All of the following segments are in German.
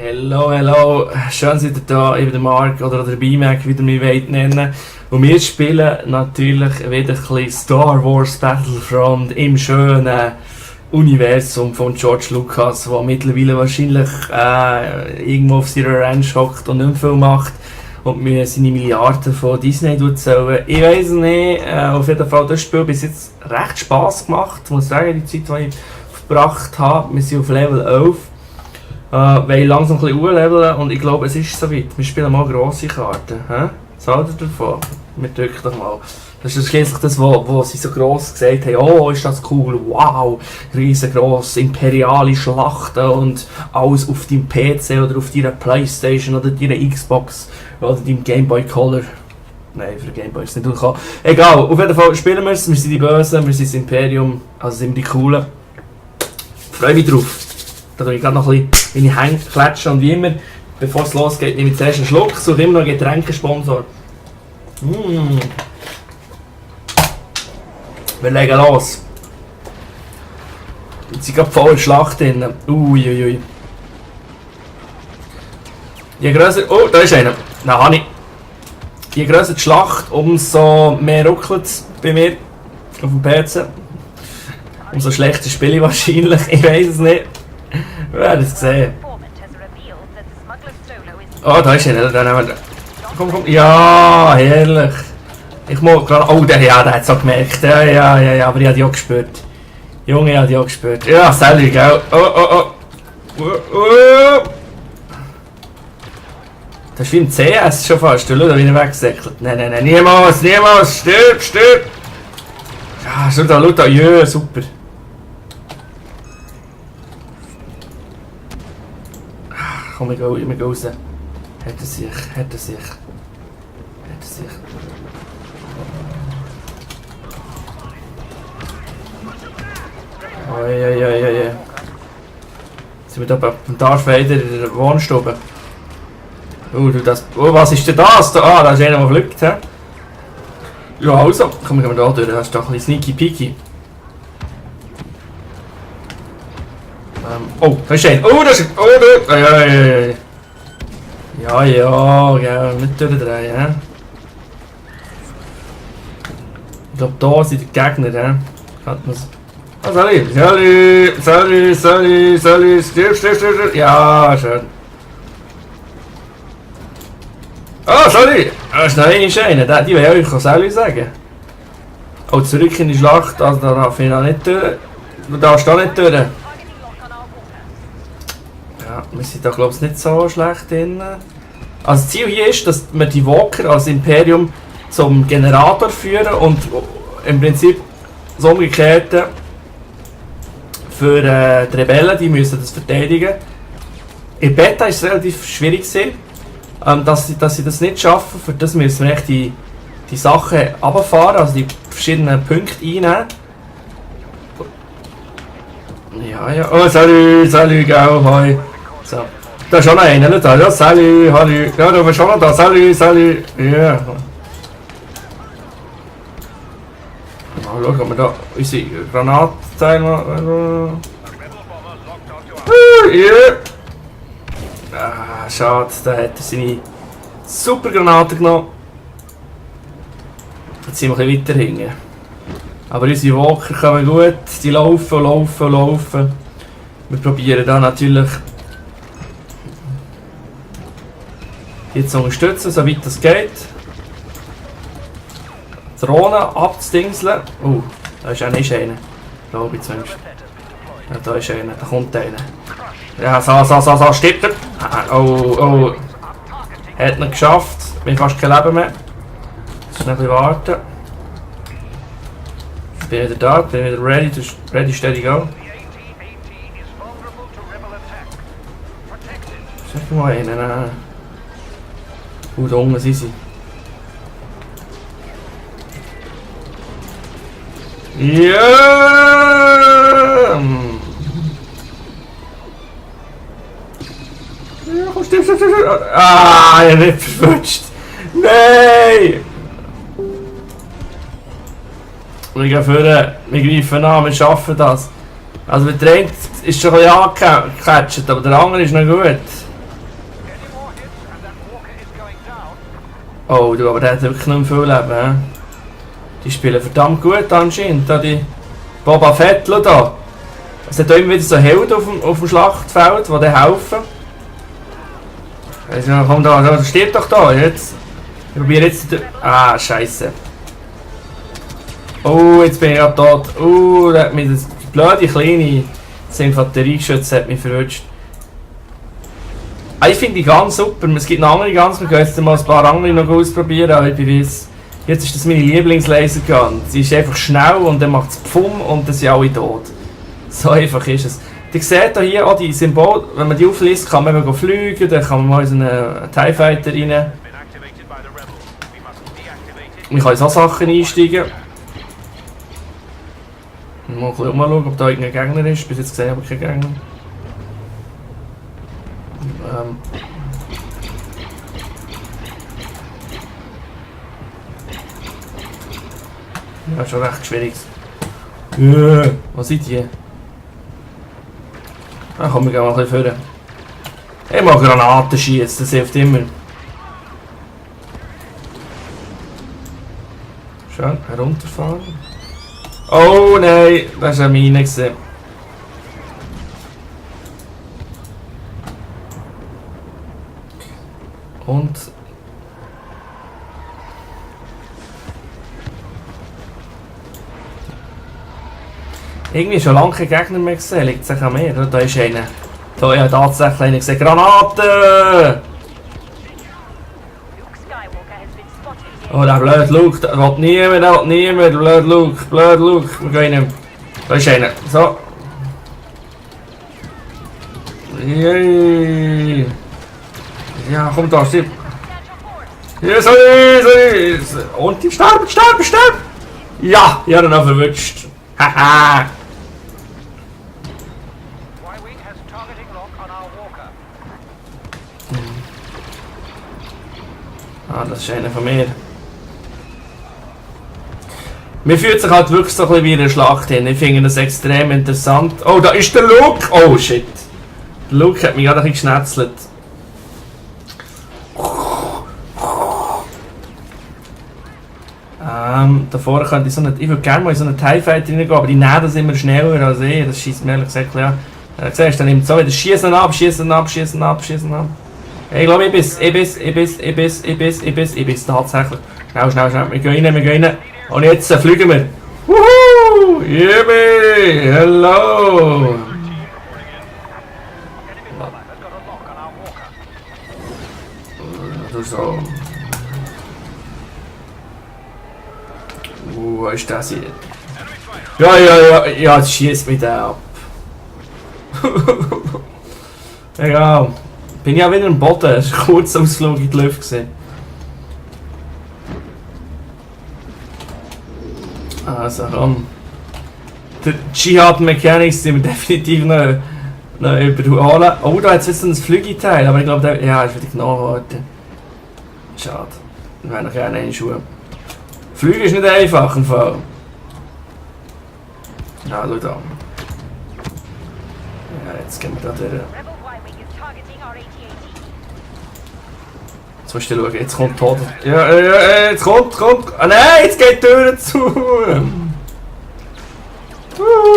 Hello, hello, schön seid ihr da, ich bin der Mark oder der B-Mac, wie ihr mich wollt nennen. Und wir spielen natürlich wieder ein bisschen Star Wars Battlefront im schönen Universum von George Lucas, der mittlerweile wahrscheinlich irgendwo auf seiner Ranch hockt und nicht viel macht und mir seine Milliarden von Disney zählen. Ich weiss es nicht, auf jeden Fall das Spiel bis jetzt recht Spass gemacht, ich muss sagen, die Zeit, die ich verbracht habe, wir sind auf Level 11. Weil langsam ein bisschen leveln und ich glaube, es ist soweit. Wir spielen mal grosse Karten. Was haltet ihr davon? Wir drücken doch mal. Das ist schließlich das, wo sie so gross gesagt haben, oh, ist das cool, wow, riesengroß, imperiale Schlachten und alles auf deinem PC oder auf deiner Playstation oder deiner Xbox oder deinem Game Boy Color. Nein, für den Game Boy ist es nicht durchgekommen. Egal, auf jeden Fall spielen wir es, wir sind die Bösen, wir sind das Imperium, also sind wir die Coolen. Freue mich drauf. Da tue ich gerade noch ein bisschen meine Hände klatschen und wie immer, bevor es losgeht, nehme ich zuerst einen Schluck, suche immer noch einen Getränkesponsor. Wir legen los. Jetzt sind gerade voll in der Schlacht drin. Uiuiui. Je grösser... Oh, da ist einer. Da habe ich. Je grösser die Schlacht, umso mehr ruckelt es bei mir auf dem PC. Umso schlechter spiele ich wahrscheinlich, ich weiß es nicht. Wir werden es sehen. Oh, da ist einer. Komm. Ja, herrlich. Ich muss gerade... Oh, der hat es auch gemerkt. Ja, aber ich habe die auch gespürt. Junge, ich habe die auch gespürt. Ja, selber, gell. Oh. Das ist wie im CS schon fast. Schau, da bin ich weggesäckelt. Nein, niemals. Stirb. Ja, schau da, ja, super. Komm, wir gehen raus. Hat er sich. Oi. Sind wir da beim Darth Vader in der Wohnstube? Was ist denn das? Da ist einer, der fliegt, hä? Ja, also, komm, gehen wir da durch. Das ist doch ein bisschen sneaky peaky. Oh, da ist einer. Oh, da ist einer. Ja, nicht durchdrehen, hä? Ich glaube, da sind die Gegner, hä? Salut, stirb. Ja, schön. Sorry! Das ist noch einer, die will ich euch Salut sagen. Oh, zurück in die Schlacht, also da darf ich noch nicht durch. Du darfst da nicht durch. Ja, wir sind da glaube ich nicht so schlecht drin. Also das Ziel hier ist, dass wir die Walker als Imperium zum Generator führen und im Prinzip das Umgekehrte für die Rebellen, die müssen das verteidigen. In Beta ist es relativ schwierig gewesen, dass sie das nicht schaffen. Für das müssen wir echt die Sachen runterfahren, also die verschiedenen Punkte einnehmen. Ja. Oh, salut, gell, hoi. So. Da ist schon noch einer, da. Ja, salut, hallo. Ja, da bist schon noch da. Salut. Ja. Mal schauen, ob wir da unsere Granatteile machen. Schade, da hat er seine super Granate genommen. Jetzt sind wir ein bisschen weiter hinten. Aber unsere Walker kommen gut, die laufen. Wir probieren da natürlich die zu unterstützen, soweit es geht. Drohnen abzudingseln. Da ist einer. Glaube ich zumindest. Ja, da ist einer, da kommt einer. Ja, so, stirbt er. Oh. Hat nicht geschafft. Bin fast kein Leben mehr. Muss noch ein bisschen warten. Bin wieder da, bin wieder ready, steady, go. Sag mal einen. Da unten sind sie. Ja! Stimmt. Ich hab nicht verwünscht. Nein! Wir gehen vorne, wir greifen an, wir schaffen das. Also der eine ist schon ein bisschen angecatcht, aber der andere ist noch gut. Oh, du, aber der hat wirklich nicht mehr viel Leben, he? Die spielen verdammt gut anscheinend, da die Boba Fett da. Es hat auch immer wieder so Helden auf dem Schlachtfeld, die dir helfen. Also, komm da, steht doch da, jetzt. Ich probiere jetzt... Ah, scheiße. Oh, jetzt bin ich gerade tot. Oh, da hat mich das blöde kleine Infanteriegeschütz hat mich verrutscht. Ah, ich finde die ganz super. Es gibt noch andere Guns, wir können jetzt mal ein paar andere noch ausprobieren, aber ich weiß, jetzt ist das meine Lieblingslasergun. Sie ist einfach schnell und dann macht es Pfumm und dann sind alle tot. So einfach ist es. Ihr seht hier auch die Symbole, wenn man die aufliest, kann man eben fliegen, dann kann man mal in so einen TIE Fighter rein. Man kann in so Sachen einsteigen. Mal schauen, ob da irgendein Gegner ist. Bis jetzt gesehen habe ich keinen Gegner. Ja, schon recht schwierig. Was sind die? Ah, komm, wir gehen mal ein bisschen vorne. Ich mag Granaten schießen, das hilft immer. Schön, herunterfahren. Oh nein, das war eine Mine. Und... Irgendwie schon lange kein Gegner mehr gesehen, liegt es an mir. Da ist einer. Da ja tatsächlich einer gesehen. Granaten! Oh, der blöde Luke, der will niemand, blöde Luke, wir gehen nicht. Da ist einer. So. Yay. Ja, komm da, stirb. Ja, sorry. Und die sterben! Ja, ich habe ihn noch verwünscht. Haha! Ah, das ist einer von mir. Mir fühlt sich halt wirklich so ein bisschen wie eine Schlacht hin. Ich finde das extrem interessant. Oh, da ist der Luke! Oh shit! Der Luke hat mich gerade ein bisschen geschnetzelt. Da vorne könnte ich so eine... Ich würde gerne mal in so eine TIE Fighter reingehen, aber die nähen das immer schneller als ich. Das schießt mir ehrlich gesagt, ja. Siehst du, dann nimmt es so wieder schießen ab. Ich glaube, ich bin's tatsächlich. Schnell. Wir gehen rein. Und jetzt fliegen wir. Wuhu! Yippie! Hello! So. Was ist das hier? Ja, jetzt schießt mich der ab. Egal. Bin ja wieder am Boden. Es war ein kurzer Ausflug in die Luft. Also komm. Der Jihad Mechanics sind wir definitiv noch überholen. Oh, da hat es jetzt ein Flügelteil, aber ich glaube, der ist wieder genommen worden. Schade. Wir wären noch gerne eine Schuhe. Flügen ist nicht einfach im Fall. Ja, schau da. Ja, jetzt gehen wir da durch. Jetzt musst du schauen, jetzt kommt Tod. Ja, jetzt kommt. Ah nein, jetzt geht die Tür zu.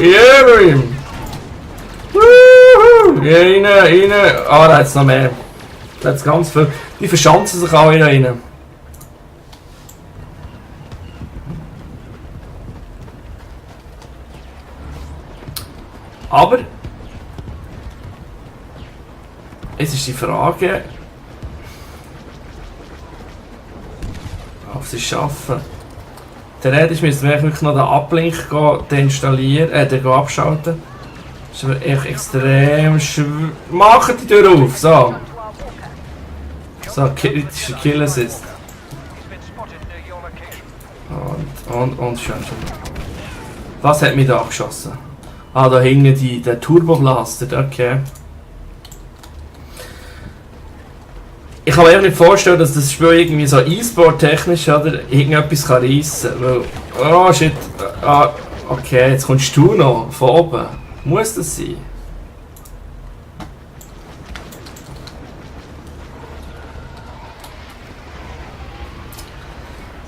Yeah, rein. Ah, da hat es noch mehr. Da hat es ganz viel. Die verschanzen sich alle rein. Aber es ist die Frage, ob sie es schaffen. Theoretisch müssen wir wirklich noch den Uplink installieren, abschalten. Das ist aber echt extrem schwer. Machen die Tür auf! So! So, kritische Kill Assist. Und schön. Was hat mich da abgeschossen? Ah, da hängen der Turboblaster, okay. Ich kann mir einfach nicht vorstellen, dass das Spiel irgendwie so E-Sport-technisch oder irgendetwas reissen kann. Weil, oh shit, okay, jetzt kommst du noch von oben. Muss das sein?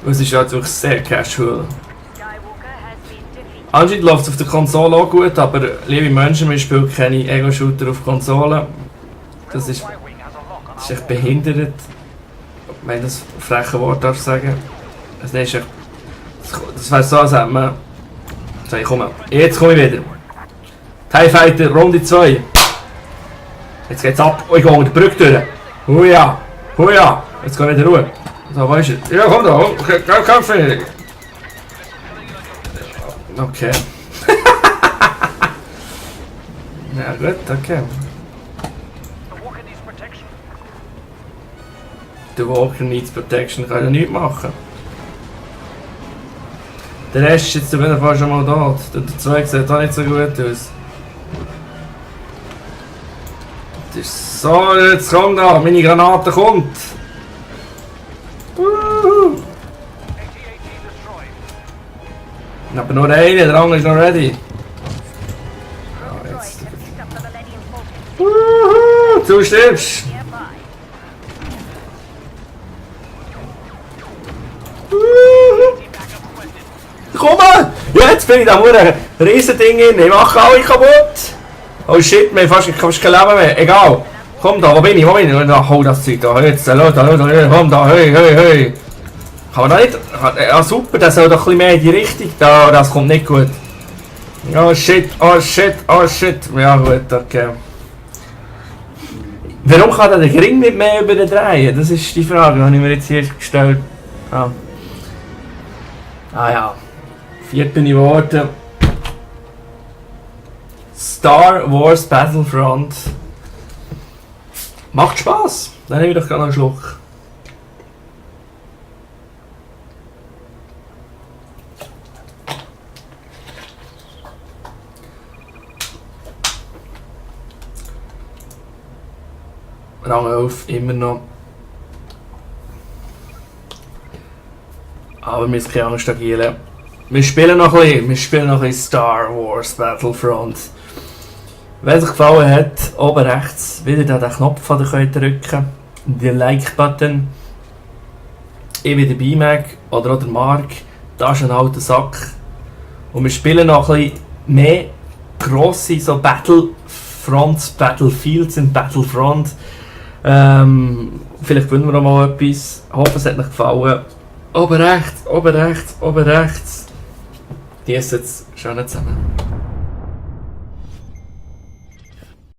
Es ist halt wirklich sehr casual. Anscheinend läuft es auf der Konsole auch gut, aber liebe Menschen, wir spielen keine Ego-Shooter auf Konsolen. Das ist echt behindert. Wenn ich das freche Wort darf sagen. Das wäre so, als hätte man... So, jetzt komme ich wieder. TIE Fighter, Runde 2. Jetzt geht's ab. Oh, ich gehe unter die Brücke durch. Huja, huja. Jetzt gehe ich wieder Ruhe. So, wo ist er? Ja, komm da. Okay, Kampf. Okay. Ja gut, okay. Der Walker needs protection, kann ja nichts machen. Der Rest ist jetzt auf jeden Fall schon mal da. Der Zweig sieht auch nicht so gut aus. Das ist so, jetzt kommt da, meine Granate kommt. Aber nur eine, der andere ist noch ready. Du stirbst! Komm mal! Jetzt bin ich da nur ein Riesending in. Ich mache alle kaputt! Oh shit, mir fast kein Leben mehr. Egal. Komm da, wo bin ich? Da, hol das Zeug da. Jetzt, komm da, hey. Kann man da nicht... Ja super, das soll doch ein bisschen mehr in die Richtung. Da, das kommt nicht gut. Oh shit. Ja gut, okay. Warum kann der Ring nicht mehr überdrehen? Das ist die Frage, die ich mir jetzt hier gestellt habe. Ah ja. 4. Worte. Star Wars Battlefront. Macht Spaß. Dann nehme ich doch gerne einen Schluck. Rang 11 immer noch. Aber wir müssen keine Angst agieren. Wir spielen noch ein bisschen Star Wars Battlefront. Wenn es euch gefallen hat, oben rechts wieder den Knopf drücken, den Like-Button. Ich bin der B-Mac oder auch der Mark, da ist ein alter Sack. Und wir spielen noch ein bisschen mehr grosse so Battlefields in Battlefront. Vielleicht gewinnen wir noch mal etwas. Ich hoffe, es hat euch gefallen. Oben rechts. Die ist jetzt schon zusammen.